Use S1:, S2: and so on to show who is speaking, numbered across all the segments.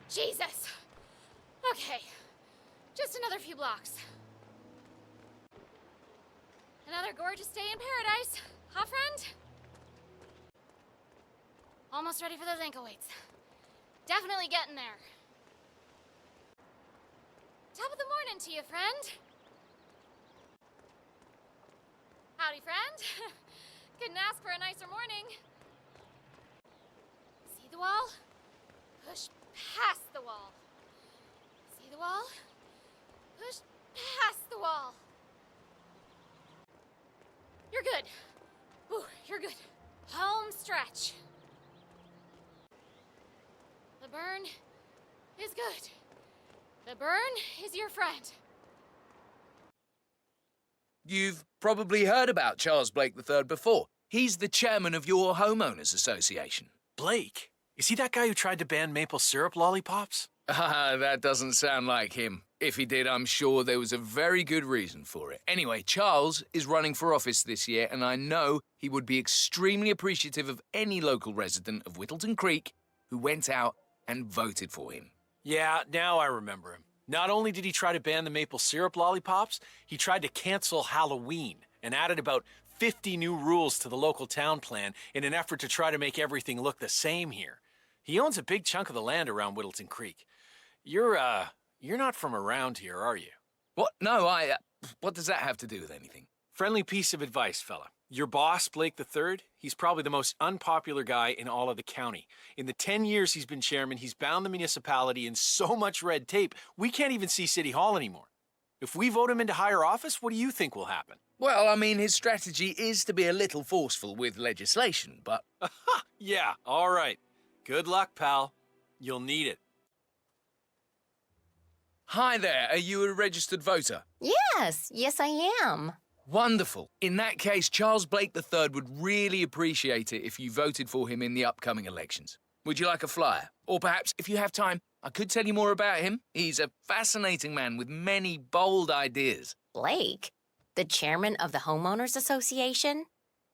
S1: Jesus. Okay. Just another few blocks. Another gorgeous day in paradise. Huh, friend? Almost ready for those ankle weights. Definitely getting there. Top of the morning to you, friend. Howdy, friend. Couldn't ask for a nicer morning. See the wall? Push past the wall. See the wall? Push past the wall. You're good. Ooh, you're good. Home stretch. The burn is good. The burn is your friend.
S2: You've probably heard about Charles Blake III before. He's the chairman of your homeowners association.
S3: Blake? Is he that guy who tried to ban maple syrup lollipops?
S2: That doesn't sound like him. If he did, I'm sure there was a very good reason for it. Anyway, Charles is running for office this year, and I know he would be extremely appreciative of any local resident of Whittleton Creek who went out and voted for him.
S3: Yeah, now I remember him. Not only did he try to ban the maple syrup lollipops, he tried to cancel Halloween and added about 50 new rules to the local town plan in an effort to try to make everything look the same here. He owns a big chunk of the land around Whittleton Creek. You're not from around here, are you?
S2: What? No, what does that have to do with anything?
S3: Friendly piece of advice, fella. Your boss, Blake III, he's probably the most unpopular guy in all of the county. In the 10 years he's been chairman, he's bound the municipality in so much red tape, we can't even see City Hall anymore. If we vote him into higher office, what do you think will happen?
S2: Well, I mean, his strategy is to be a little forceful with legislation, but...
S3: Aha! Yeah, all right. Good luck, pal. You'll need it.
S2: Hi there, are you a registered voter?
S4: Yes, I am.
S2: Wonderful. In that case, Charles Blake III would really appreciate it if you voted for him in the upcoming elections. Would you like a flyer? Or perhaps, if you have time, I could tell you more about him. He's a fascinating man with many bold ideas.
S4: Blake, the chairman of the Homeowners Association?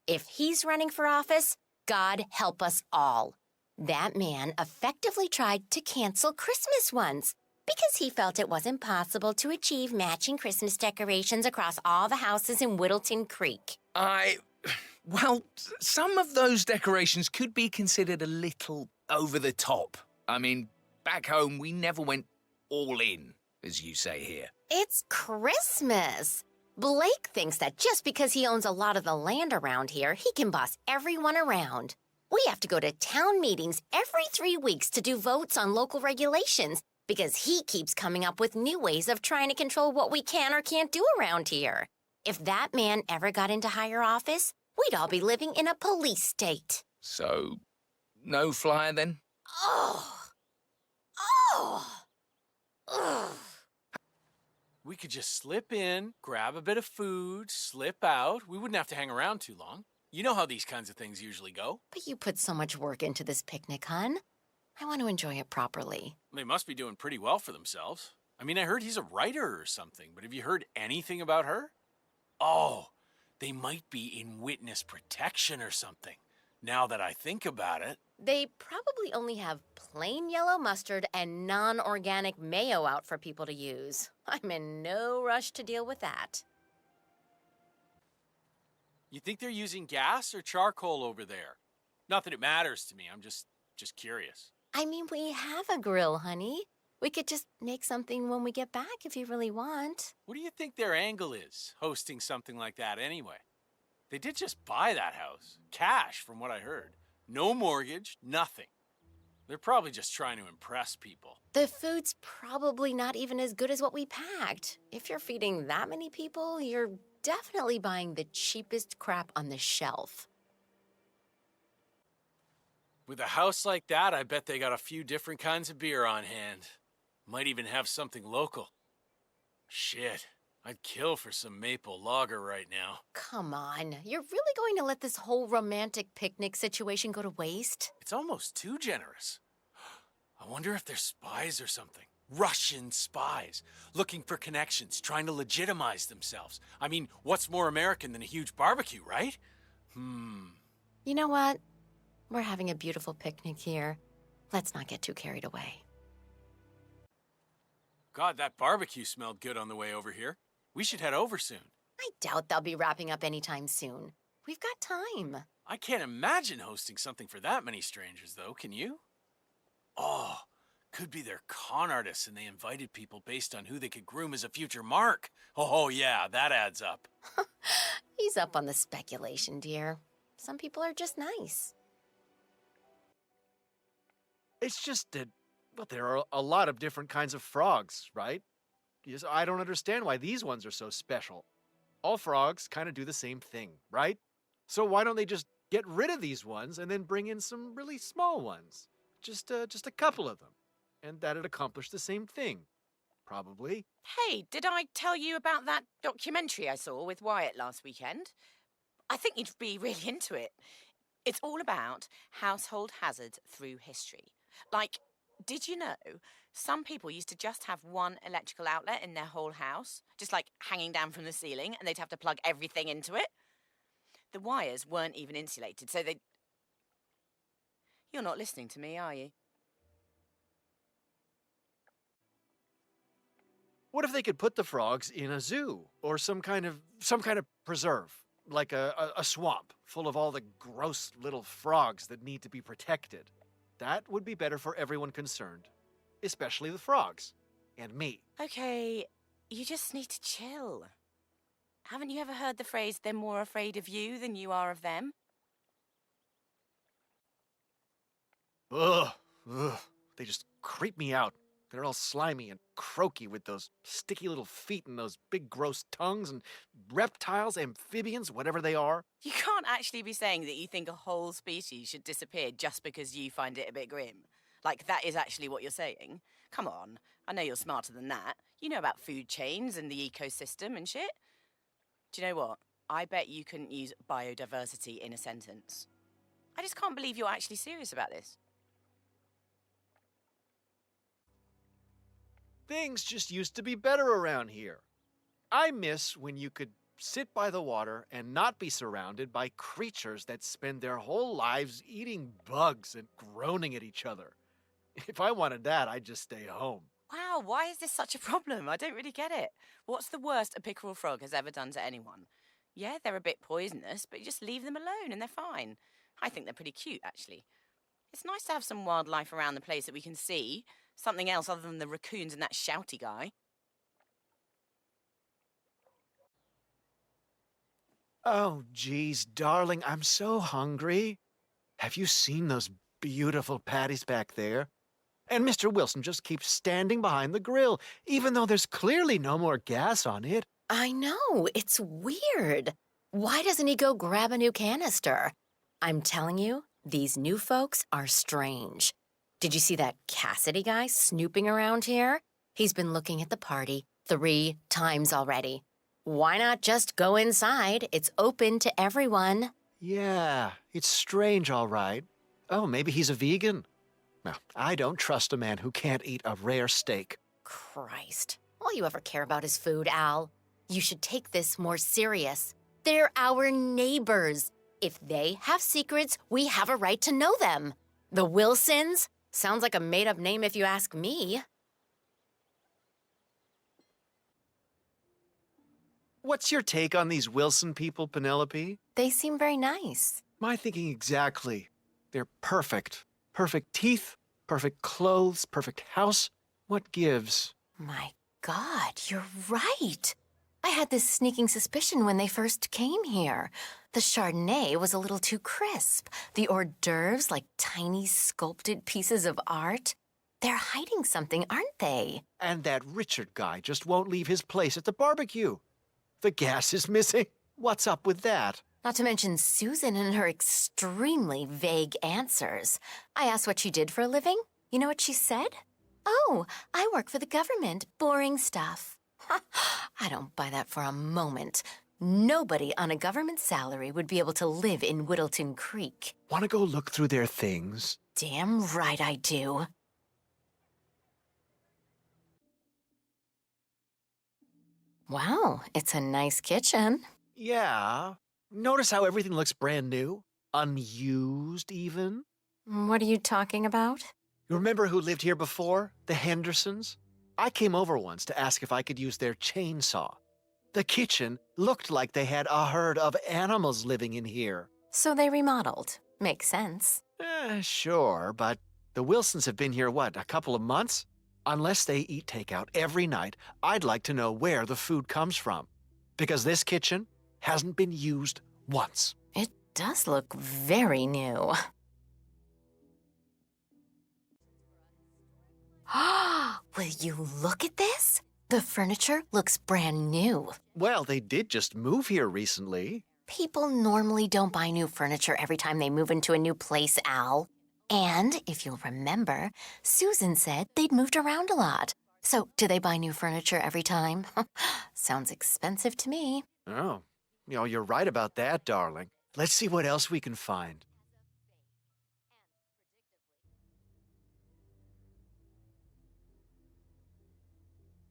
S4: If he's running for office, God help us all. That man effectively tried to cancel Christmas once because he felt it wasn't possible to achieve matching Christmas decorations across all the houses in Whittleton Creek.
S2: Well, some of those decorations could be considered a little over the top. I mean, back home, we never went all in, as you say here.
S4: It's Christmas. Blake thinks that just because he owns a lot of the land around here, he can boss everyone around. We have to go to town meetings every 3 weeks to do votes on local regulations because he keeps coming up with new ways of trying to control what we can or can't do around here. If that man ever got into higher office, we'd all be living in a police state.
S2: So, no flyer then?
S3: We could just slip in, grab a bit of food, slip out. We wouldn't have to hang around too long. You know how these kinds of things usually go.
S4: But you put so much work into this picnic, hon. I want to enjoy it properly.
S3: They must be doing pretty well for themselves. I mean, I heard he's a writer or something, but have you heard anything about her? Oh, they might be in witness protection or something, now that I think about it.
S4: They probably only have plain yellow mustard and non-organic mayo out for people to use. I'm in no rush to deal with that.
S3: You think they're using gas or charcoal over there? Not that it matters to me, I'm just curious.
S4: I mean, we have a grill, honey. We could just make something when we get back if you really want.
S3: What do you think their angle is, hosting something like that anyway? They did just buy that house. Cash, from what I heard. No mortgage, nothing. They're probably just trying to impress people.
S4: The food's probably not even as good as what we packed. If you're feeding that many people, you're definitely buying the cheapest crap on the shelf.
S3: With a house like that, I bet they got a few different kinds of beer on hand. Might even have something local. Shit, I'd kill for some maple lager right now.
S4: Come on, you're really going to let this whole romantic picnic situation go to waste?
S3: It's almost too generous. I wonder if they're spies or something. Russian spies, looking for connections, trying to legitimize themselves. I mean, what's more American than a huge barbecue, right?
S4: You know what? We're having a beautiful picnic here. Let's not get too carried away.
S3: God, that barbecue smelled good on the way over here. We should head over soon.
S4: I doubt they'll be wrapping up anytime soon. We've got time.
S3: I can't imagine hosting something for that many strangers, though, can you? Oh, could be they're con artists and they invited people based on who they could groom as a future mark. Oh, yeah, that adds up.
S4: He's up on the speculation, dear. Some people are just nice.
S5: It's just that, well, there are a lot of different kinds of frogs, right? Yes, I don't understand why these ones are so special. All frogs kind of do the same thing, right? So why don't they just get rid of these ones and then bring in some really small ones? Just a couple of them. And that'd accomplish the same thing. Probably.
S6: Hey, did I tell you about that documentary I saw with Wyatt last weekend? I think you'd be really into it. It's all about household hazards through history. Like, did you know some people used to just have one electrical outlet in their whole house, just like hanging down from the ceiling, and they'd have to plug everything into it? The wires weren't even insulated, so they... You're not listening to me, are you?
S5: What if they could put the frogs in a zoo or some kind of preserve, like a swamp full of all the gross little frogs that need to be protected? That would be better for everyone concerned, especially the frogs and me.
S6: Okay, you just need to chill. Haven't you ever heard the phrase, they're more afraid of you than you are of them?
S5: Ugh. They just creep me out. They're all slimy and croaky with those sticky little feet and those big gross tongues and reptiles, amphibians, whatever they are.
S6: You can't actually be saying that you think a whole species should disappear just because you find it a bit grim. Like, that is actually what you're saying. Come on, I know you're smarter than that. You know about food chains and the ecosystem and shit. Do you know what? I bet you couldn't use biodiversity in a sentence. I just can't believe you're actually serious about this.
S5: Things just used to be better around here. I miss when you could sit by the water and not be surrounded by creatures that spend their whole lives eating bugs and groaning at each other. If I wanted that, I'd just stay home.
S6: Wow, why is this such a problem? I don't really get it. What's the worst a pickerel frog has ever done to anyone? Yeah, they're a bit poisonous, but you just leave them alone and they're fine. I think they're pretty cute, actually. It's nice to have some wildlife around the place that we can see. Something else other than the raccoons and that shouty guy.
S5: Oh, geez, darling, I'm so hungry. Have you seen those beautiful patties back there? And Mr. Wilson just keeps standing behind the grill, even though there's clearly no more gas on it.
S4: I know, it's weird. Why doesn't he go grab a new canister? I'm telling you, these new folks are strange. Did you see that Cassidy guy snooping around here? He's been looking at the party 3 times already. Why not just go inside? It's open to everyone.
S5: Yeah, it's strange, all right. Oh, maybe he's a vegan. Well, I don't trust a man who can't eat a rare steak.
S4: Christ. All you ever care about is food, Al. You should take this more serious. They're our neighbors. If they have secrets, we have a right to know them. The Wilsons? Sounds like a made-up name if you ask me.
S5: What's your take on these Wilson people, Penelope?
S4: They seem very nice.
S5: My thinking exactly. They're perfect. Perfect teeth, perfect clothes, perfect house. What gives?
S4: My God, you're right. I had this sneaking suspicion when they first came here. The Chardonnay was a little too crisp. The hors d'oeuvres like tiny sculpted pieces of art. They're hiding something, aren't they?
S5: And that Richard guy just won't leave his place at the barbecue. The gas is missing. What's up with that?
S4: Not to mention Susan and her extremely vague answers. I asked what she did for a living. You know what she said? Oh, I work for the government. Boring stuff. I don't buy that for a moment. Nobody on a government salary would be able to live in Whittleton Creek.
S5: Want to go look through their things?
S4: Damn right I do. Wow, it's a nice kitchen.
S5: Yeah. Notice how everything looks brand new? Unused, even?
S4: What are you talking about?
S5: You remember who lived here before? The Hendersons? I came over once to ask if I could use their chainsaw. The kitchen looked like they had a herd of animals living in here.
S4: So they remodeled. Makes sense.
S5: Sure, but the Wilsons have been here, what, a couple of months? Unless they eat takeout every night, I'd like to know where the food comes from. Because this kitchen hasn't been used once.
S4: It does look very new. Will you look at this? The furniture looks brand new.
S5: Well, they did just move here recently.
S4: People normally don't buy new furniture every time they move into a new place, Al. And if you'll remember, Susan said they'd moved around a lot. So, do they buy new furniture every time? Sounds expensive to me.
S5: Oh, you're right about that, darling. Let's see what else we can find.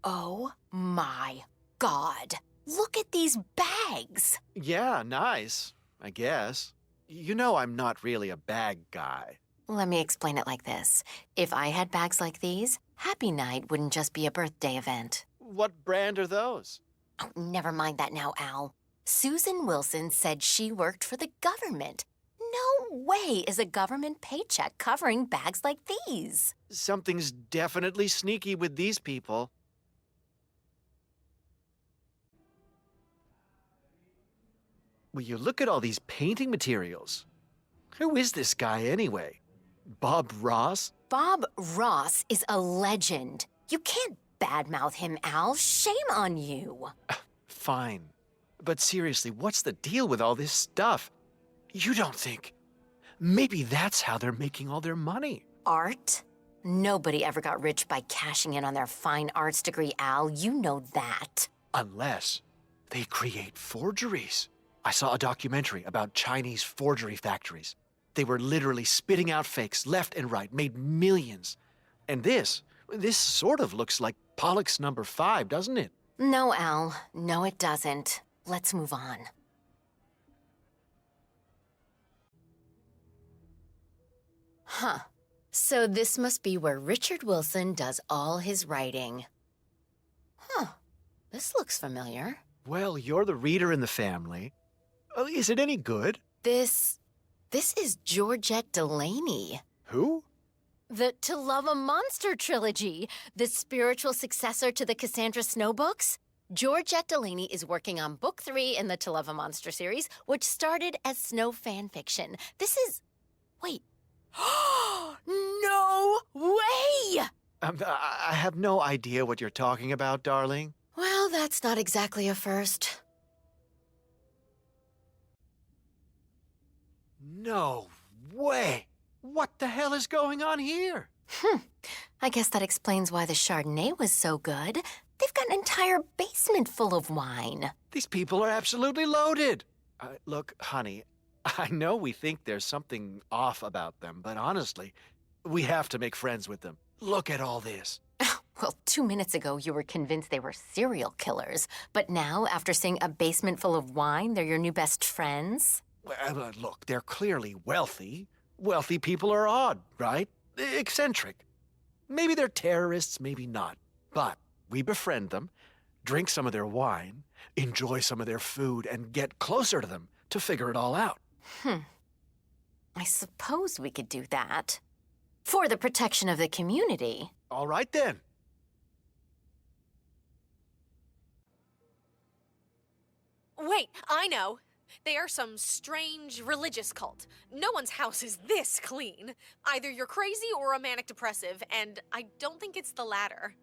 S4: Oh my God. Look at these bags.
S5: Yeah, nice, I guess. You know I'm not really a bag guy.
S4: Let me explain it like this. If I had bags like these, Happy Night wouldn't just be a birthday event.
S5: What brand are those?
S4: Oh, never mind that now, Al. Susan Wilson said she worked for the government. No way is a government paycheck covering bags like these.
S5: Something's definitely sneaky with these people. Will you look at all these painting materials? Who is this guy anyway? Bob Ross?
S4: Bob Ross is a legend. You can't badmouth him, Al. Shame on you.
S5: Fine. But seriously, what's the deal with all this stuff? You don't think... Maybe that's how they're making all their money.
S4: Art? Nobody ever got rich by cashing in on their fine arts degree, Al. You know that.
S5: Unless they create forgeries. I saw a documentary about Chinese forgery factories. They were literally spitting out fakes left and right, made millions. And this sort of looks like Pollock's number 5, doesn't it?
S4: No, Al. No, it doesn't. Let's move on. Huh. So this must be where Richard Wilson does all his writing. Huh. This looks familiar.
S5: Well, you're the reader in the family. Is it any good?
S4: This is Georgette Delaney.
S5: Who?
S4: The To Love a Monster trilogy, the spiritual successor to the Cassandra Snow books. Georgette Delaney is working on book 3 in the To Love a Monster series, which started as Snow fan fiction. This is... Wait. No way!
S5: I have no idea what you're talking about, darling.
S4: Well, that's not exactly a first.
S5: No way! What the hell is going on here?
S4: I guess that explains why the Chardonnay was so good. They've got an entire basement full of wine.
S5: These people are absolutely loaded. Look, honey, I know we think there's something off about them, but honestly, we have to make friends with them. Look at all this.
S4: Well, 2 minutes ago, you were convinced they were serial killers. But now, after seeing a basement full of wine, they're your new best friends?
S5: Well, look, they're clearly wealthy. Wealthy people are odd, right? Eccentric. Maybe they're terrorists, maybe not. But we befriend them, drink some of their wine, enjoy some of their food, and get closer to them to figure it all out.
S4: I suppose we could do that. For the protection of the community.
S5: All right, then.
S1: Wait, I know. They are some strange religious cult. No one's house is this clean. Either you're crazy or a manic depressive, and I don't think it's the latter.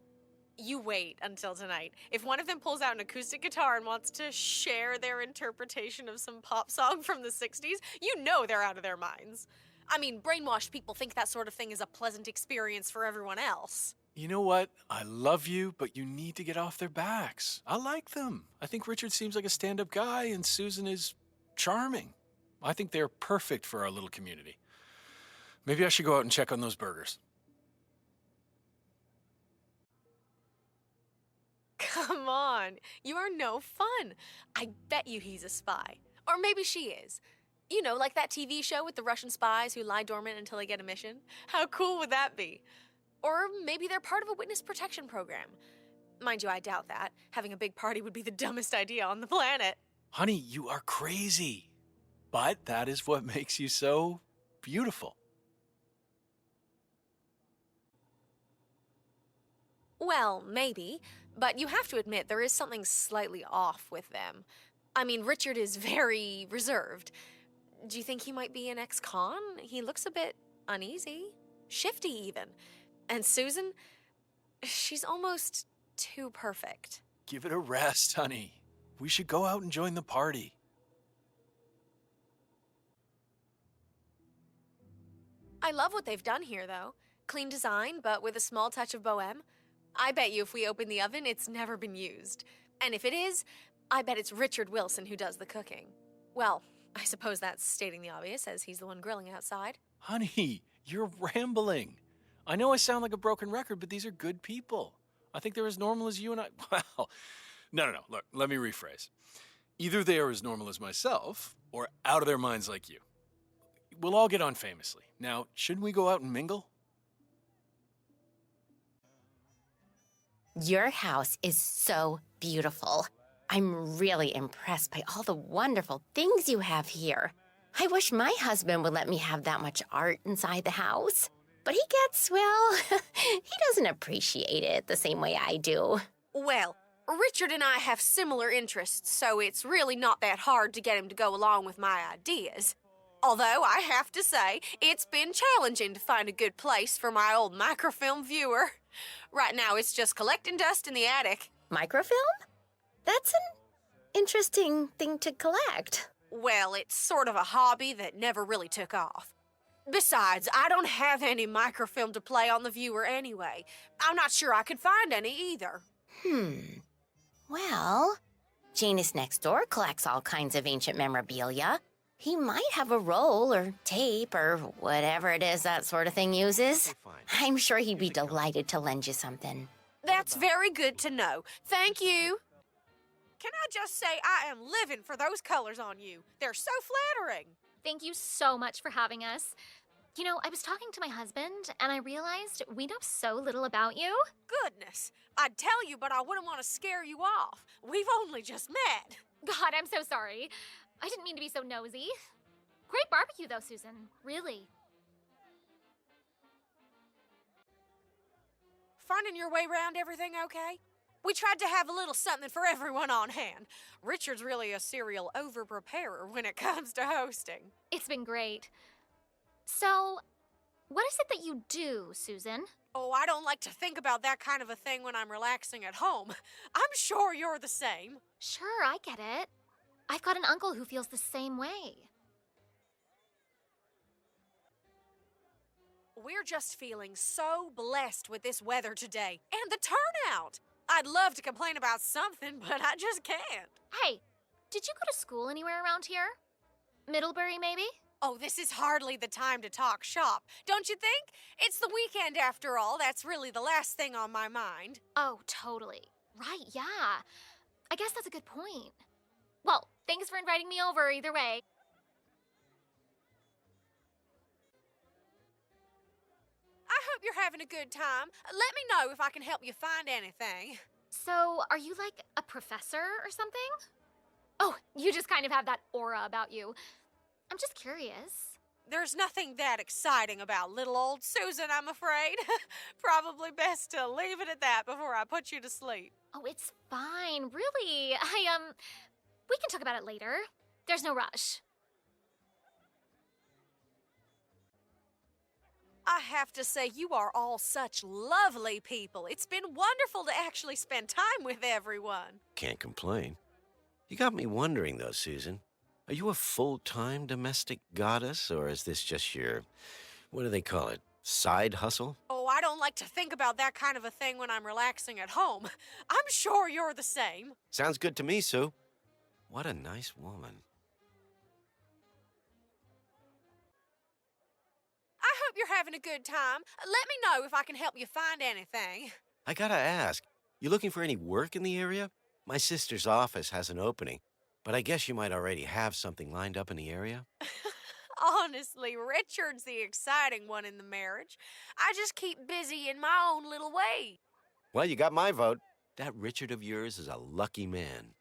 S1: You wait until tonight. If one of them pulls out an acoustic guitar and wants to share their interpretation of some pop song from the 60s, you know they're out of their minds. I mean, brainwashed people think that sort of thing is a pleasant experience for everyone else.
S3: You know what? I love you, but you need to get off their backs. I like them. I think Richard seems like a stand-up guy, and Susan is charming. I think they're perfect for our little community. Maybe I should go out and check on those burgers.
S1: Come on, you are no fun. I bet you he's a spy. Or maybe she is. You know, like that TV show with the Russian spies who lie dormant until they get a mission? How cool would that be? Or maybe they're part of a witness protection program. Mind you, I doubt that. Having a big party would be the dumbest idea on the planet.
S3: Honey, you are crazy. But that is what makes you so beautiful.
S1: Well, maybe, but you have to admit there is something slightly off with them. I mean, Richard is very reserved. Do you think he might be an ex-con? He looks a bit uneasy, shifty even. And Susan, she's almost too perfect.
S3: Give it a rest, honey. We should go out and join the party.
S1: I love what they've done here, though. Clean design, but with a small touch of bohème. I bet you if we open the oven, it's never been used. And if it is, I bet it's Richard Wilson who does the cooking. Well, I suppose that's stating the obvious, as he's the one grilling outside.
S3: Honey, you're rambling. I know I sound like a broken record, but these are good people. I think they're as normal as you and I. Well, no. Look, let me rephrase. Either they are as normal as myself, or out of their minds like you. We'll all get on famously. Now, shouldn't we go out and mingle?
S4: Your house is so beautiful. I'm really impressed by all the wonderful things you have here. I wish my husband would let me have that much art inside the house. But he gets, well, he doesn't appreciate it the same way I do.
S1: Well, Richard and I have similar interests, so it's really not that hard to get him to go along with my ideas. Although, I have to say, it's been challenging to find a good place for my old microfilm viewer. Right now, it's just collecting dust in the attic.
S4: Microfilm? That's an interesting thing to collect.
S1: Well, it's sort of a hobby that never really took off. Besides, I don't have any microfilm to play on the viewer anyway. I'm not sure I could find any either.
S4: Well, Janus next door collects all kinds of ancient memorabilia. He might have a roll or tape or whatever it is that sort of thing uses. I'm sure he'd be delighted to lend you something.
S1: That's very good to know. Thank you. Can I just say I am living for those colors on you? They're so flattering.
S7: Thank you so much for having us. You know, I was talking to my husband, and I realized we know so little about you.
S1: Goodness, I'd tell you, but I wouldn't want to scare you off. We've only just met.
S7: God, I'm so sorry. I didn't mean to be so nosy. Great barbecue, though, Susan. Really.
S1: Finding your way around everything okay? We tried to have a little something for everyone on hand. Richard's really a serial over-preparer when it comes to hosting.
S7: It's been great. So, what is it that you do, Susan?
S1: Oh, I don't like to think about that kind of a thing when I'm relaxing at home. I'm sure you're the same.
S7: Sure, I get it. I've got an uncle who feels the same way.
S1: We're just feeling so blessed with this weather today and the turnout. I'd love to complain about something, but I just can't.
S7: Hey, did you go to school anywhere around here? Middlebury, maybe?
S1: Oh, this is hardly the time to talk shop, don't you think? It's the weekend after all. That's really the last thing on my mind.
S7: Oh, totally. Right, yeah. I guess that's a good point. Well, thanks for inviting me over either way.
S1: I hope you're having a good time. Let me know if I can help you find anything.
S7: So, are you like a professor or something? Oh, you just kind of have that aura about you. I'm just curious.
S1: There's nothing that exciting about little old Susan, I'm afraid. Probably best to leave it at that before I put you to sleep.
S7: Oh, it's fine, really. We can talk about it later. There's no rush.
S1: I have to say, you are all such lovely people. It's been wonderful to actually spend time with everyone.
S8: Can't complain. You got me wondering, though, Susan. Are you a full-time domestic goddess, or is this just your, what do they call it, side hustle?
S1: Oh, I don't like to think about that kind of a thing when I'm relaxing at home. I'm sure you're the same.
S8: Sounds good to me, Sue. What a nice woman.
S1: I hope you're having a good time. Let me know if I can help you find anything.
S8: I gotta ask, you looking for any work in the area? My sister's office has an opening, but I guess you might already have something lined up in the area.
S1: Honestly, Richard's the exciting one in the marriage. I just keep busy in my own little way.
S8: Well, you got my vote. That Richard of yours is a lucky man.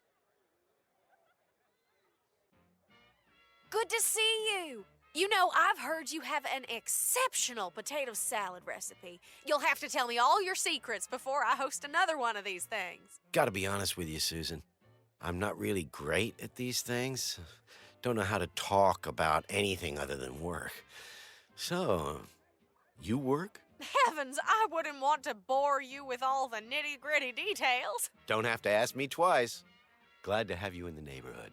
S1: Good to see you. You know, I've heard you have an exceptional potato salad recipe. You'll have to tell me all your secrets before I host another one of these things.
S8: Gotta be honest with you, Susan. I'm not really great at these things. Don't know how to talk about anything other than work. So, you work?
S1: Heavens, I wouldn't want to bore you with all the nitty-gritty details.
S8: Don't have to ask me twice. Glad to have you in the neighborhood.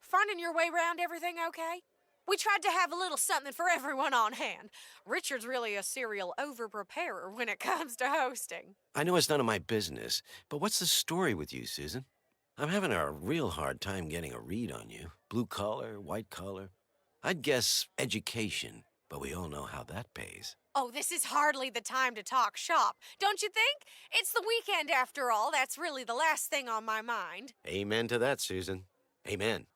S1: Finding your way around everything okay? We tried to have a little something for everyone on hand. Richard's really a serial over-preparer when it comes to hosting.
S8: I know it's none of my business, but what's the story with you, Susan? I'm having a real hard time getting a read on you. Blue collar, white collar. I'd guess education, but we all know how that pays.
S1: Oh, this is hardly the time to talk shop, don't you think? It's the weekend after all. That's really the last thing on my mind.
S8: Amen to that, Susan. Amen.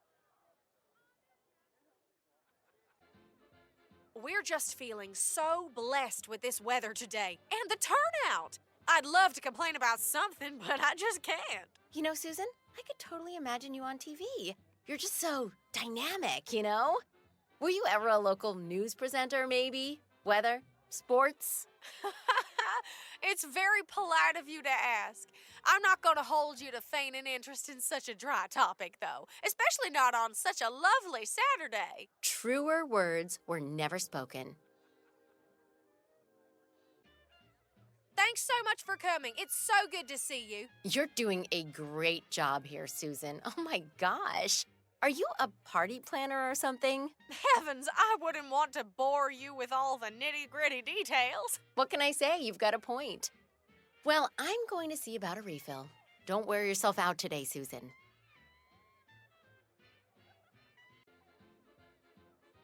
S1: We're just feeling so blessed with this weather today and the turnout. I'd love to complain about something, but I just can't.
S4: You know, Susan, I could totally imagine you on TV. You're just so dynamic, you know? Were you ever a local news presenter, maybe? Weather? Sports?
S1: It's very polite of you to ask. I'm not going to hold you to feigning interest in such a dry topic, though, especially not on such a lovely Saturday.
S4: Truer words were never spoken.
S1: Thanks so much for coming. It's so good to see you.
S4: You're doing a great job here, Susan. Oh my gosh. Are you a party planner or something?
S1: Heavens, I wouldn't want to bore you with all the nitty-gritty details.
S4: What can I say? You've got a point. Well, I'm going to see about a refill. Don't wear yourself out today, Susan.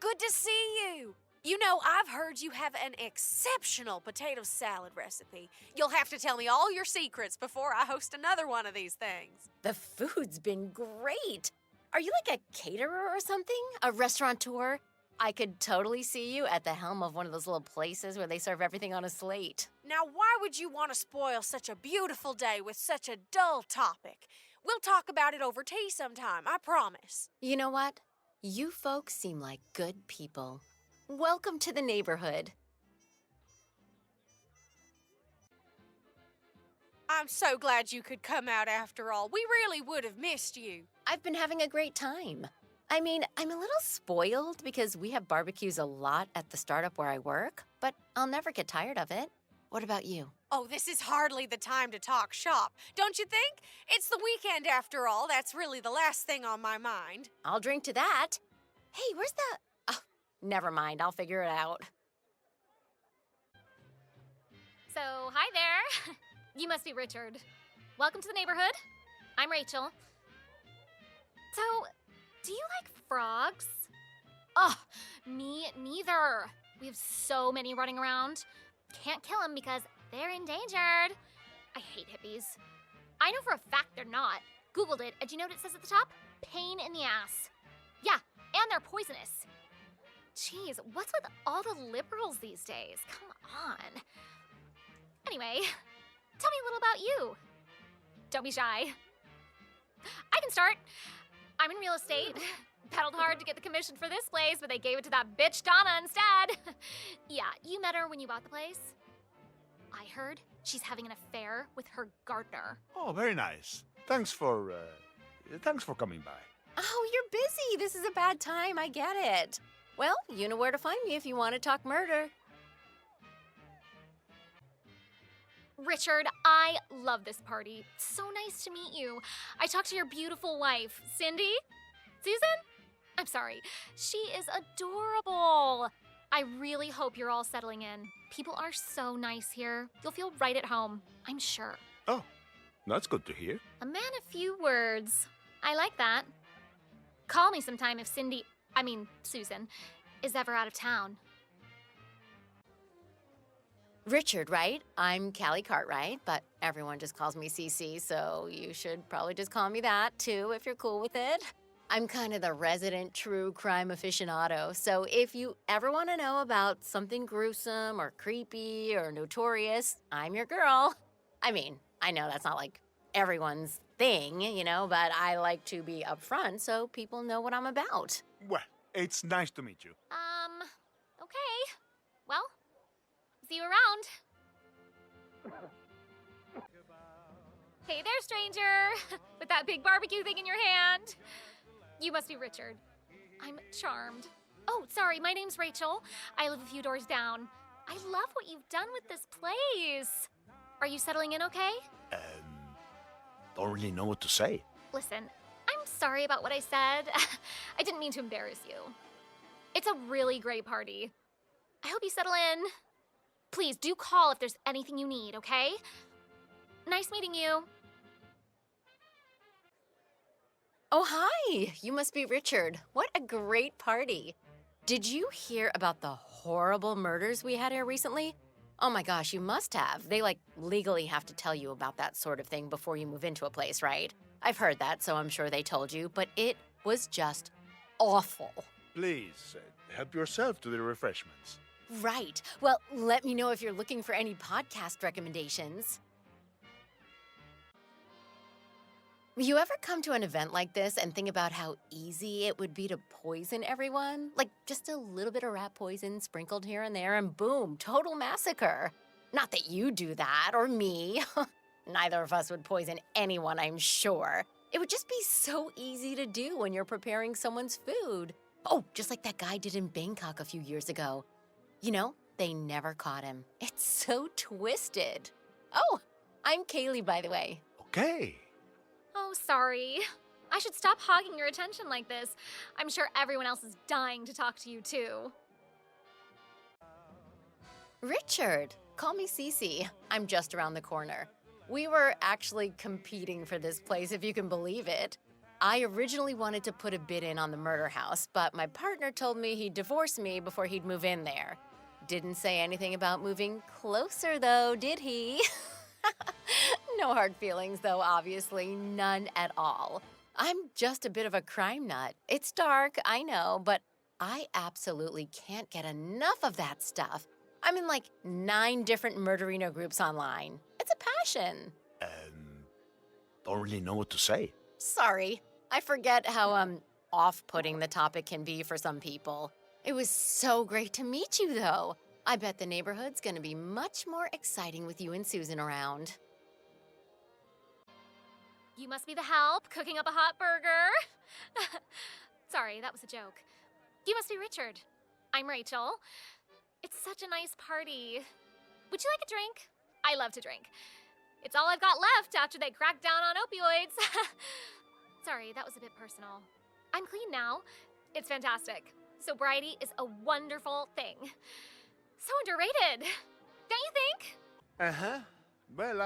S1: Good to see you. You know, I've heard you have an exceptional potato salad recipe. You'll have to tell me all your secrets before I host another one of these things.
S4: The food's been great. Are you like a caterer or something? A restaurateur? I could totally see you at the helm of one of those little places where they serve everything on a slate.
S1: Now, why would you want to spoil such a beautiful day with such a dull topic? We'll talk about it over tea sometime, I promise.
S4: You know what? You folks seem like good people. Welcome to the neighborhood.
S1: I'm so glad you could come out after all. We really would have missed you.
S4: I've been having a great time. I mean, I'm a little spoiled because we have barbecues a lot at the startup where I work, but I'll never get tired of it. What about you?
S1: Oh, this is hardly the time to talk shop, don't you think? It's the weekend after all. That's really the last thing on my mind.
S4: I'll drink to that. Hey, where's the... Oh, never mind. I'll figure it out.
S7: So, hi there. You must be Richard. Welcome to the neighborhood. I'm Rachel. So, do you like frogs? Oh, me neither. We have so many running around. Can't kill them because they're endangered. I hate hippies. I know for a fact they're not. Googled it, and do you know what it says at the top? Pain in the ass. Yeah, and they're poisonous. Jeez, what's with all the liberals these days? Come on. Anyway, tell me a little about you. Don't be shy. I can start. I'm in real estate. Pedaled hard to get the commission for this place, but they gave it to that bitch Donna instead. Yeah, you met her when you bought the place. I heard she's having an affair with her gardener.
S9: Oh, very nice. Thanks for coming by.
S4: Oh, you're busy. This is a bad time. I get it. Well, you know where to find me if you want to talk murder.
S7: Richard, I love this party. So nice to meet you. I talked to your beautiful wife, Cindy? Susan? I'm sorry. She is adorable. I really hope you're all settling in. People are so nice here. You'll feel right at home, I'm sure.
S9: Oh, that's good to hear.
S7: A man of few words. I like that. Call me sometime if Susan, is ever out of town.
S4: Richard, right? I'm Callie Cartwright, but everyone just calls me CC, so you should probably just call me that, too, if you're cool with it. I'm kind of the resident true crime aficionado, so if you ever want to know about something gruesome or creepy or notorious, I'm your girl. I mean, I know that's not like everyone's thing, but I like to be upfront so people know what I'm about.
S9: Well, it's nice to meet you.
S7: Okay. Well, see you around. Hey there, stranger! With that big barbecue thing in your hand. You must be Richard. I'm charmed. Oh, sorry, my name's Rachel. I live a few doors down. I love what you've done with this place. Are you settling in okay?
S9: Don't really know what to say.
S7: Listen, I'm sorry about what I said. I didn't mean to embarrass you. It's a really great party. I hope you settle in. Please do call if there's anything you need, okay? Nice meeting you.
S4: Oh, hi! You must be Richard. What a great party. Did you hear about the horrible murders we had here recently? Oh my gosh, you must have. They, legally have to tell you about that sort of thing before you move into a place, right? I've heard that, so I'm sure they told you, but it was just awful.
S9: Please, help yourself to the refreshments.
S4: Right. Well, let me know if you're looking for any podcast recommendations. You ever come to an event like this and think about how easy it would be to poison everyone? Like, just a little bit of rat poison sprinkled here and there, and boom, total massacre. Not that you do that, or me. Neither of us would poison anyone, I'm sure. It would just be so easy to do when you're preparing someone's food. Oh, just like that guy did in Bangkok a few years ago. They never caught him. It's so twisted. Oh, I'm Kaylee, by the way.
S9: Okay.
S7: Oh, sorry. I should stop hogging your attention like this. I'm sure everyone else is dying to talk to you, too.
S4: Richard, call me Cece. I'm just around the corner. We were actually competing for this place, if you can believe it. I originally wanted to put a bid in on the murder house, but my partner told me he'd divorce me before he'd move in there. Didn't say anything about moving closer, though, did he? No hard feelings, though, obviously. None at all. I'm just a bit of a crime nut. It's dark, I know, but I absolutely can't get enough of that stuff. I'm in 9 different murderino groups online. It's a passion.
S9: Don't really know what to say.
S4: Sorry. I forget how, off-putting the topic can be for some people. It was so great to meet you, though. I bet the neighborhood's gonna be much more exciting with you and Susan around.
S7: You must be the help cooking up a hot burger. Sorry, that was a joke. You must be Richard. I'm Rachel. It's such a nice party. Would you like a drink? I love to drink. It's all I've got left after they cracked down on opioids. Sorry, that was a bit personal. I'm clean now. It's fantastic. Sobriety is a wonderful thing. So underrated, don't you think?
S9: Uh-huh. Well,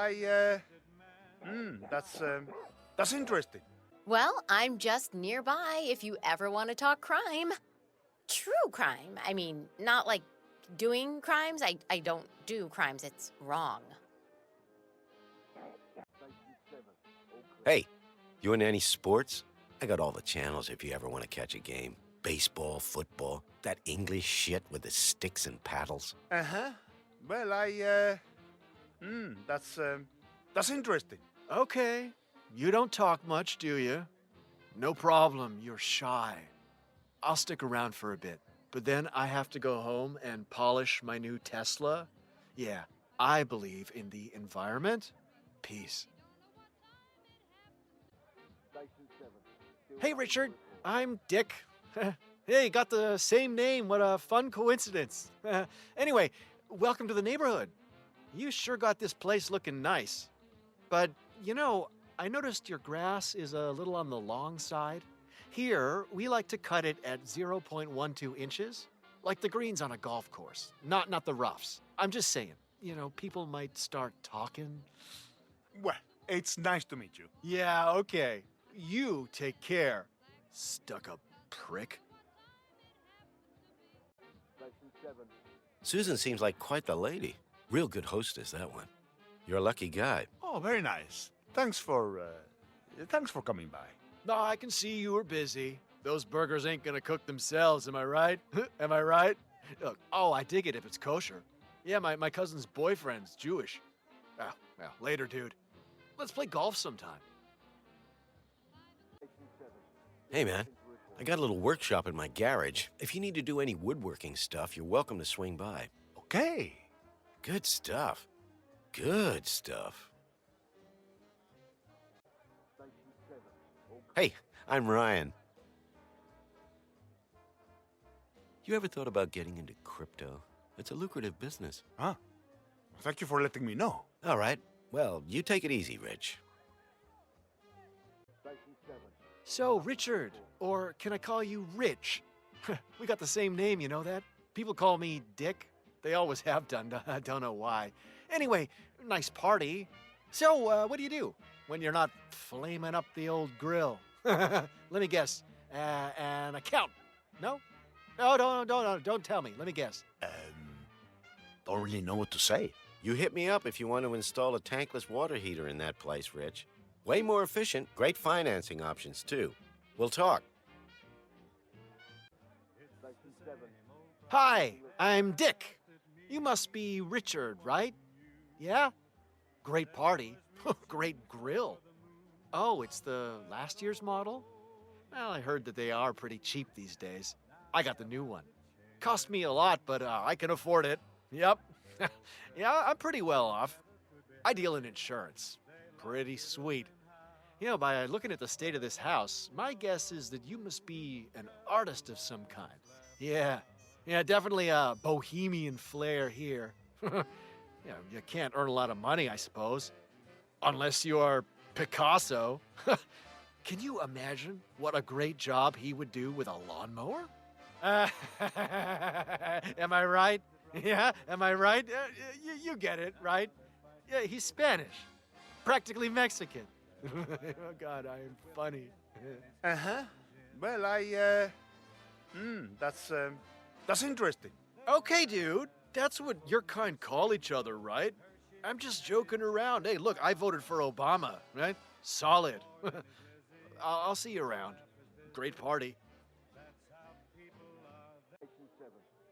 S9: that's interesting.
S4: Well, I'm just nearby if you ever want to talk crime. True crime. I mean, not like doing crimes. I don't do crimes. It's wrong.
S8: Hey, you into any sports? I got all the channels if you ever want to catch a game. Baseball, football, that English shit with the sticks and paddles.
S9: Uh-huh. Well, that's interesting.
S5: Okay. You don't talk much, do you? No problem, you're shy. I'll stick around for a bit, but then I have to go home and polish my new Tesla. Yeah, I believe in the environment. Peace. Hey, Richard. I'm Dick. Hey, got the same name. What a fun coincidence. Anyway, welcome to the neighborhood. You sure got this place looking nice. But, I noticed your grass is a little on the long side. Here, we like to cut it at 0.12 inches, like the greens on a golf course, not the roughs. I'm just saying, people might start talking.
S9: Well, it's nice to meet you.
S5: Yeah, okay. You take care, stuck-up prick.
S8: Susan seems like quite the lady. Real good hostess, that one. You're a lucky guy.
S9: Oh, very nice. Thanks for coming by.
S5: No, I can see you were busy. Those burgers ain't gonna cook themselves, am I right? Am I right? Look, oh, I dig it if it's kosher. Yeah, my cousin's boyfriend's Jewish. Oh, well, later, dude. Let's play golf sometime.
S8: Hey, man. I got a little workshop in my garage. If you need to do any woodworking stuff, you're welcome to swing by.
S9: Okay.
S8: Good stuff. Good stuff. Hey, I'm Ryan. You ever thought about getting into crypto? It's a lucrative business.
S9: Huh. Thank you for letting me know.
S8: All right. Well, you take it easy, Rich.
S5: So, Richard, or can I call you Rich? We got the same name, you know that? People call me Dick. They always have done. I don't know why. Anyway, nice party. So, what do you do when you're not flaming up the old grill? Let me guess. An account? No? No, don't tell me. Let me guess.
S9: Don't really know what to say.
S8: You hit me up if you want to install a tankless water heater in that place, Rich. Way more efficient, great financing options, too. We'll talk.
S5: Hi, I'm Dick. You must be Richard, right? Yeah? Great party. Great grill. Oh, it's the last year's model? Well, I heard that they are pretty cheap these days. I got the new one. Cost me a lot, but I can afford it. Yep. Yeah, I'm pretty well off. I deal in insurance. Pretty sweet. You know, by looking at the state of this house, my guess is that you must be an artist of some kind. Yeah, definitely a bohemian flair here. Yeah, you can't earn a lot of money, I suppose. Unless you are Picasso. Can you imagine what a great job he would do with a lawnmower? Am I right? Yeah, am I right? You get it, right? Yeah, he's Spanish. Practically Mexican. Oh, God, I am funny.
S9: Uh-huh. Well, that's interesting.
S5: Okay, dude. That's what your kind call each other, right? I'm just joking around. Hey, look, I voted for Obama, right? Solid. I'll see you around. Great party.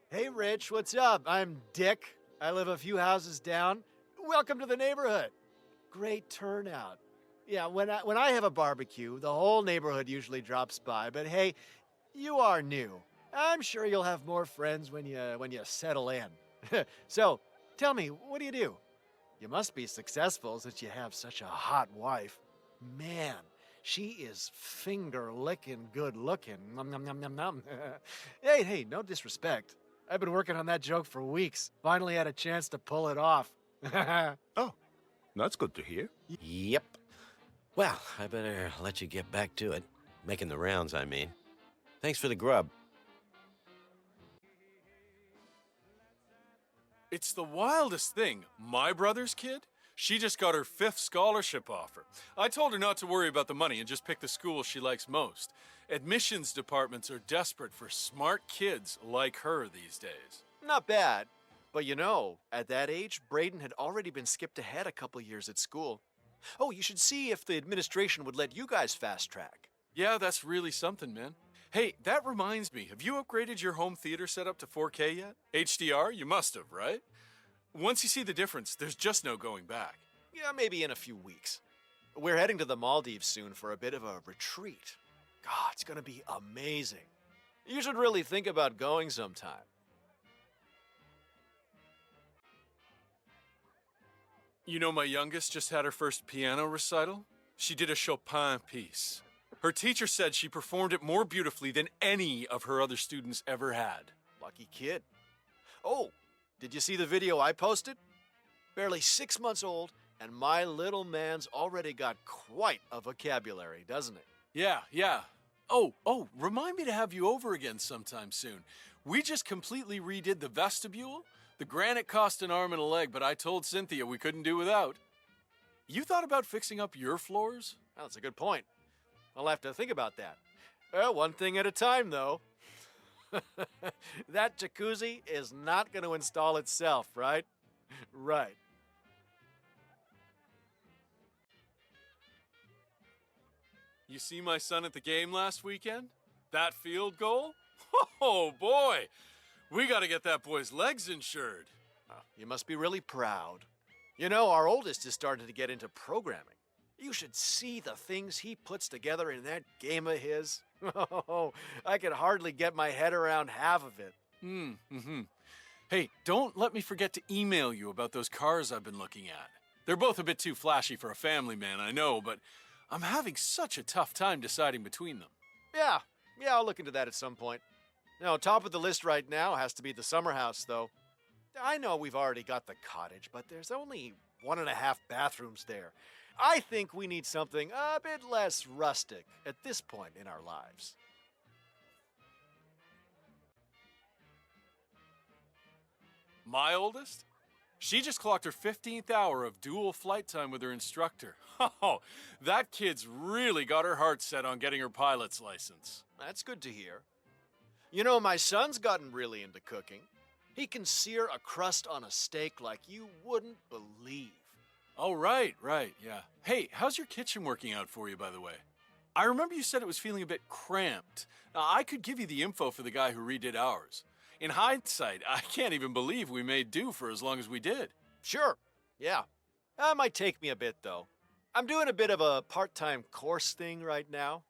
S5: Hey, Rich, what's up? I'm Dick. I live a few houses down. Welcome to the neighborhood. Great turnout. Yeah, when I have a barbecue, the whole neighborhood usually drops by. But hey, you are new. I'm sure you'll have more friends when you settle in. So, tell me, what do you do? You must be successful since you have such a hot wife. Man, she is finger-licking good-looking. Nom, nom, nom, nom, nom. Hey, no disrespect. I've been working on that joke for weeks. Finally had a chance to pull it off.
S9: Oh, that's good to hear.
S8: Yep. Well, I better let you get back to it. Making the rounds, I mean. Thanks for the grub.
S3: It's the wildest thing. My brother's kid? She just got her 5th scholarship offer. I told her not to worry about the money and just pick the school she likes most. Admissions departments are desperate for smart kids like her these days.
S5: Not bad. But you know, at that age, Braden had already been skipped ahead a couple years at school. Oh, you should see if the administration would let you guys fast track.
S3: Yeah, that's really something, man. Hey, that reminds me, have you upgraded your home theater setup to 4K yet? HDR? You must have, right? Once you see the difference, there's just no going back.
S5: Yeah, maybe in a few weeks. We're heading to the Maldives soon for a bit of a retreat. God, it's gonna be amazing. You should really think about going sometime.
S3: You know, my youngest just had her first piano recital. She did a Chopin piece. Her teacher said she performed it more beautifully than any of her other students ever had.
S5: Lucky kid. Oh, did you see the video I posted? Barely 6 months old, and my little man's already got quite a vocabulary, doesn't it?
S3: Yeah. Oh, remind me to have you over again sometime soon. We just completely redid the vestibule. The granite cost an arm and a leg, but I told Cynthia we couldn't do without. You thought about fixing up your floors?
S5: Well, that's a good point. I'll have to think about that. Well, one thing at a time, though. That jacuzzi is not going to install itself, right? Right.
S3: You see my son at the game last weekend? That field goal? Oh, boy. We got to get that boy's legs insured.
S5: You must be really proud. You know, our oldest is starting to get into programming. You should see the things he puts together in that game of his. Oh, I could hardly get my head around half of it.
S3: Hey, don't let me forget to email you about those cars I've been looking at. They're both a bit too flashy for a family man, I know, but I'm having such a tough time deciding between them.
S5: Yeah, I'll look into that at some point. No, top of the list right now has to be the summer house, though. I know we've already got the cottage, but there's only 1.5 bathrooms there. I think we need something a bit less rustic at this point in our lives.
S3: My oldest? She just clocked her 15th hour of dual flight time with her instructor. Oh, that kid's really got her heart set on getting her pilot's license.
S5: That's good to hear. You know, my son's gotten really into cooking. He can sear a crust on a steak like you wouldn't believe.
S3: Oh, right, yeah. Hey, how's your kitchen working out for you, by the way? I remember you said it was feeling a bit cramped. I could give you the info for the guy who redid ours. In hindsight, I can't even believe we made do for as long as we did.
S5: Sure, yeah. That might take me a bit, though. I'm doing a bit of a part-time course thing right now.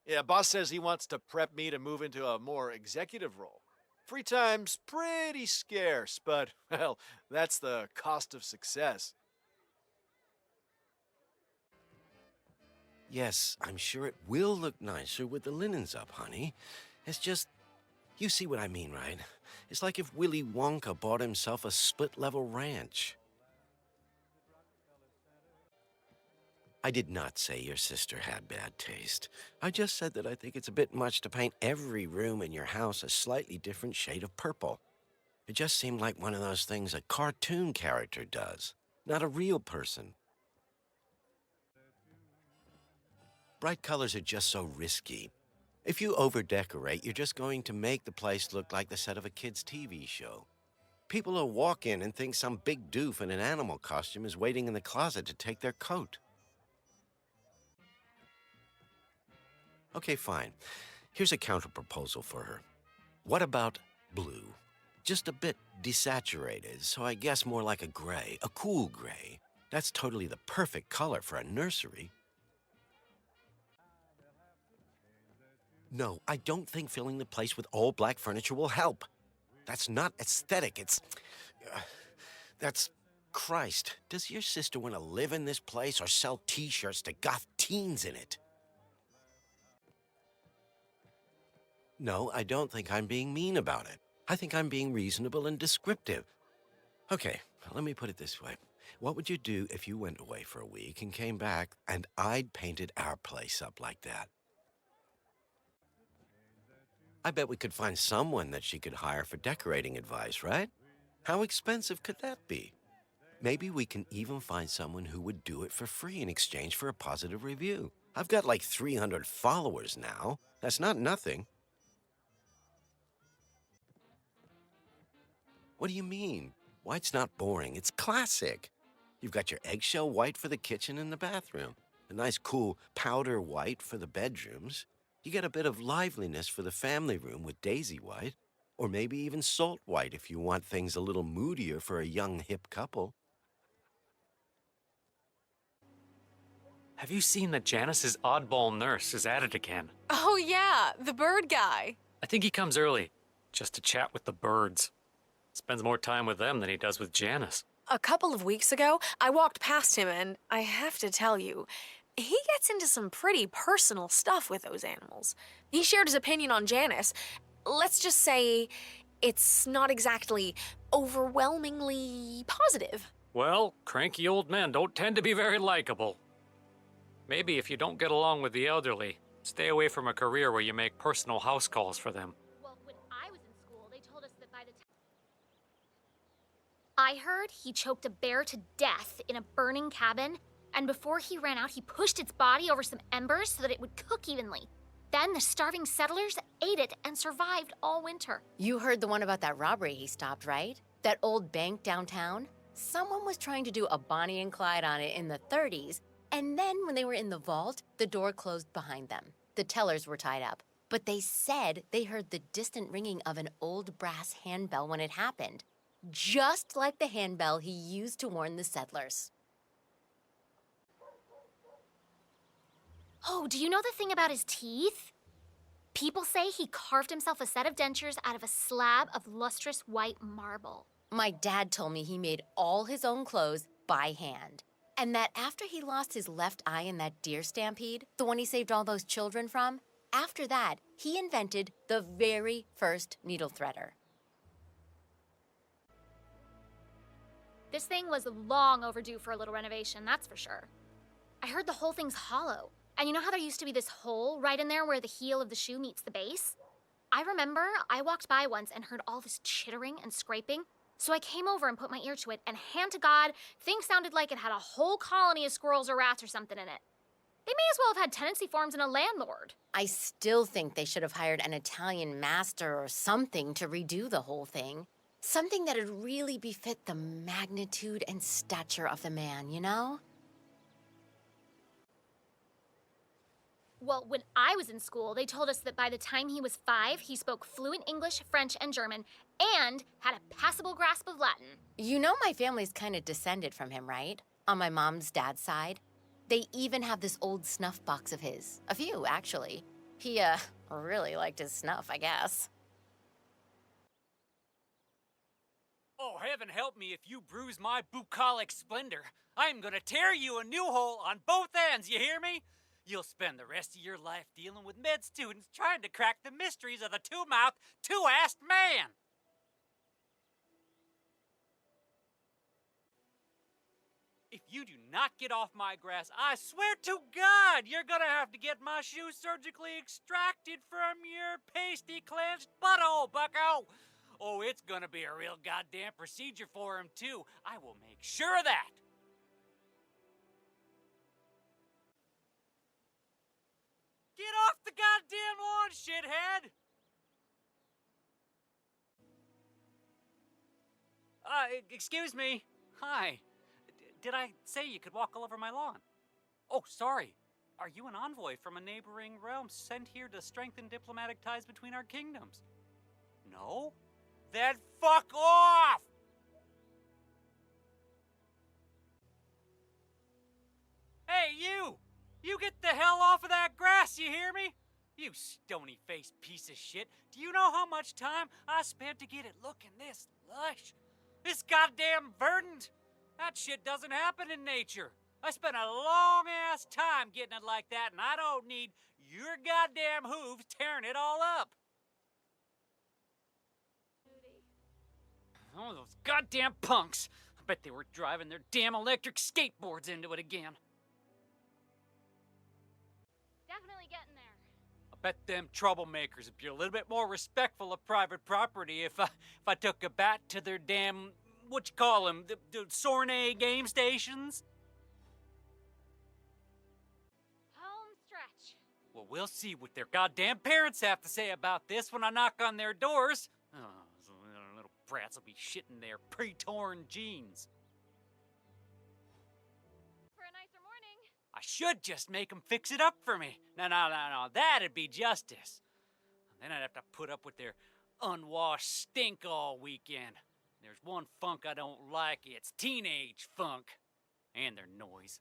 S5: Yeah, boss says he wants to prep me to move into a more executive role. Free time's pretty scarce, but, well, that's the cost of success.
S8: Yes, I'm sure it will look nicer with the linens up, honey. It's just, you see what I mean, right? It's like if Willy Wonka bought himself a split-level ranch. I did not say your sister had bad taste. I just said that I think it's a bit much to paint every room in your house a slightly different shade of purple. It just seemed like one of those things a cartoon character does, not a real person. Bright colors are just so risky. If you over-decorate, you're just going to make the place look like the set of a kid's TV show. People will walk in and think some big doof in an animal costume is waiting in the closet to take their coat. Okay, fine. Here's a counter-proposal for her. What about blue? Just a bit desaturated, so I guess more like a gray, a cool gray. That's totally the perfect color for a nursery. No, I don't think filling the place with all black furniture will help. That's not aesthetic, that's... Christ, does your sister want to live in this place or sell t-shirts to goth teens in it? No, I don't think I'm being mean about it. I think I'm being reasonable and descriptive. Okay, let me put it this way. What would you do if you went away for a week and came back and I'd painted our place up like that? I bet we could find someone that she could hire for decorating advice, right? How expensive could that be? Maybe we can even find someone who would do it for free in exchange for a positive review. I've got like 300 followers now. That's not nothing. What do you mean? White's not boring. It's classic. You've got your eggshell white for the kitchen and the bathroom. A nice cool powder white for the bedrooms. You get a bit of liveliness for the family room with daisy white. Or maybe even salt white if you want things a little moodier for a young, hip couple.
S10: Have you seen that Janice's oddball nurse is at it again?
S1: Oh, yeah, the bird guy.
S10: I think he comes early, just to chat with the birds. Spends more time with them than he does with Janice.
S1: A couple of weeks ago, I walked past him, and I have to tell you, he gets into some pretty personal stuff with those animals. He shared his opinion on Janice. Let's just say it's not exactly overwhelmingly positive.
S10: Well, cranky old men don't tend to be very likable. Maybe if you don't get along with the elderly, stay away from a career where you make personal house calls for them.
S7: Well, when I was in school, they told us that by the time I heard he choked a bear to death in a burning cabin, and before he ran out, he pushed its body over some embers so that it would cook evenly. Then the starving settlers ate it and survived all winter.
S4: You heard the one about that robbery he stopped, right? That old bank downtown? Someone was trying to do a Bonnie and Clyde on it in the 30s, And then when they were in the vault, the door closed behind them. The tellers were tied up. But they said they heard the distant ringing of an old brass handbell when it happened, just like the handbell he used to warn the settlers.
S7: Oh, do you know the thing about his teeth? People say he carved himself a set of dentures out of a slab of lustrous white marble.
S4: My dad told me he made all his own clothes by hand. And that after he lost his left eye in that deer stampede, the one he saved all those children from, after that, he invented the very first needle threader.
S7: This thing was long overdue for a little renovation, that's for sure. I heard the whole thing's hollow. And you know how there used to be this hole right in there where the heel of the shoe meets the base? I remember I walked by once and heard all this chittering and scraping, so I came over and put my ear to it, and hand to God, thing sounded like it had a whole colony of squirrels or rats or something in it. They may as well have had tenancy forms and a landlord.
S4: I still think they should have hired an Italian master or something to redo the whole thing. Something that'd really befit the magnitude and stature of the man, you know?
S7: Well, when I was in school, they told us that by the time he was 5, he spoke fluent English, French, and German, and had a passable grasp of Latin.
S4: You know my family's kind of descended from him, right? On my mom's dad's side. They even have this old snuff box of his. A few, actually. He, really liked his snuff, I guess.
S11: Oh, heaven help me if you bruise my bucolic splendor. I'm gonna tear you a new hole on both ends, you hear me? You'll spend the rest of your life dealing with med students trying to crack the mysteries of the two-mouthed, two-assed man. If you do not get off my grass, I swear to God, you're gonna have to get my shoe surgically extracted from your pasty clenched butthole, bucko. Oh, it's gonna be a real goddamn procedure for him, too. I will make sure of that. Get off the goddamn lawn, shithead! Excuse me. Hi. Did I say you could walk all over my lawn? Oh, sorry. Are you an envoy from a neighboring realm sent here to strengthen diplomatic ties between our kingdoms? No? Then fuck off! Hey, you! You get the hell off of that grass, you hear me? You stony-faced piece of shit. Do you know how much time I spent to get it looking this lush? This goddamn verdant? That shit doesn't happen in nature. I spent a long-ass time getting it like that, and I don't need your goddamn hooves tearing it all up. Oh, those goddamn punks. I bet they were driving their damn electric skateboards into it again.
S7: Definitely getting there.
S11: I bet them troublemakers would be a little bit more respectful of private property if I took a bat to their damn, what you call them, the Sornay game stations?
S7: Home stretch.
S11: Well, we'll see what their goddamn parents have to say about this when I knock on their doors. Oh, so little brats will be shitting their pre-torn jeans.
S7: For a nicer morning.
S11: I should just make them fix it up for me. No, that'd be justice. And then I'd have to put up with their unwashed stink all weekend. There's one funk I don't like, it's teenage funk. And their noise.